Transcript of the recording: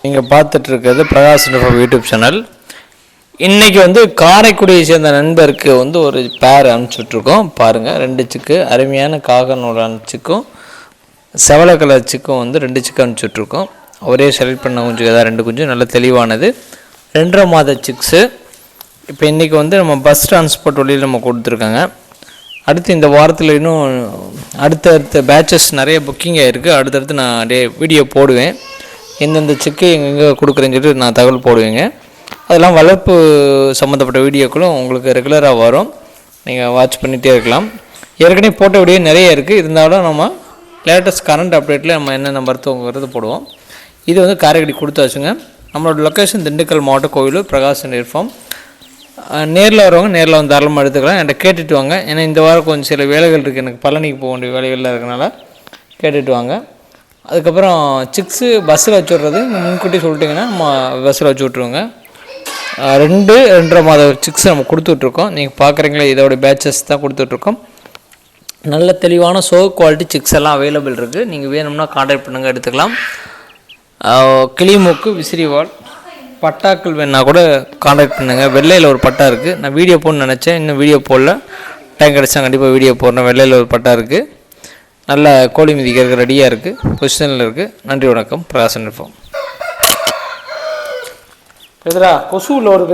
நீங்கள் பார்த்துட்ருக்கிறது Prakash YouTube channel. இன்றைக்கி வந்து காரைக்குடியை சேர்ந்த நண்பருக்கு வந்து ஒரு பேர் அனுப்பிச்சுட்ருக்கோம். பாருங்கள், 2 சிக்கு அருமையான காகனோட சிக்கும் செவலை கலர் சிக்கும் வந்து 2 சிக்கு அனுப்பிச்சுட்ருக்கோம். ஒரே செலக்ட் பண்ண குஞ்சு தான், 2 குஞ்சு நல்ல தெளிவானது, 2.5 மாத சிக்ஸு. இப்போ இன்றைக்கி வந்து நம்ம பஸ் டிரான்ஸ்போர்ட் வழியில் நம்ம கொடுத்துருக்காங்க. அடுத்து இந்த வாரத்தில் இன்னும் அடுத்தடுத்த பேட்சஸ் நிறைய புக்கிங் ஆகிருக்கு. அடுத்தடுத்து நான் வீடியோ போடுவேன், எந்தெந்த சிக்கு எங்கெங்கே கொடுக்குறேன்னு சொல்லிட்டு நான் தகவல் போடுவேங்க. அதெல்லாம் வளர்ப்பு சம்மந்தப்பட்ட வீடியோக்களும் உங்களுக்கு ரெகுலராக வரும், நீங்கள் வாட்ச் பண்ணிகிட்டே இருக்கலாம். ஏற்கனவே போட்ட வீடியோ நிறைய இருக்குது, இருந்தாலும் நம்ம லேட்டஸ்ட் கரண்ட் அப்டேட்டில் நம்ம என்னென்ன மருத்துவங்கிறது போடுவோம். இது வந்து காரைக்குடி கொடுத்தாச்சுங்க. நம்மளோட லொக்கேஷன் திண்டுக்கல் மாவட்ட கோவிலூர் பிரகாஷ் ஃபார்ம். நேரில் வரவங்க நேரில் வந்து தாராளமாக எடுத்துக்கலாம். என்கிட்ட கேட்டுட்டு வாங்க, ஏன்னா இந்த வாரம் கொஞ்சம் சில வேலைகள் இருக்குது, எனக்கு பழனிக்கு போக வேண்டிய வேலைகள்லாம் இருக்கனால கேட்டுட்டு வாங்க. அதுக்கப்புறம் சிக்ஸு பஸ்ஸில் வச்சு விட்றது முன்கூட்டி சொல்லிட்டிங்கன்னா நம்ம பஸ்ஸில் வச்சு விட்ருவோங்க. 2.5 மாத சிக்ஸ் நம்ம கொடுத்துட்ருக்கோம். நீங்கள் பார்க்குறீங்களா, இதோட பேட்சஸ் தான் கொடுத்துட்ருக்கோம். நல்ல தெளிவான குவாலிட்டி சிக்ஸ் எல்லாம் அவைலபிள் இருக்குது. நீங்கள் வேணும்னா கான்டாக்ட் பண்ணுங்கள், எடுத்துக்கலாம். கிளிமூக்கு, விசிறிவால், பட்டாக்கள் வேணா கூட கான்டாக்ட் பண்ணுங்கள். வெள்ளையில் ஒரு பட்டா இருக்குது, நான் வீடியோ போடணும்னு நினச்சேன், இன்னும் வீடியோ போடல. டைம் கிடச்சா கண்டிப்பாக வீடியோ போடுறேன். வெள்ளையில் ஒரு பட்டா இருக்குது, நல்ல கோழி மிதிக்கிறதுக்கு ரெடியாக இருக்குது, பொசிஷனில் இருக்குது. நன்றி, வணக்கம். பிரகாஷ் ஃபார்ம். கொசு உள்ள ஒரு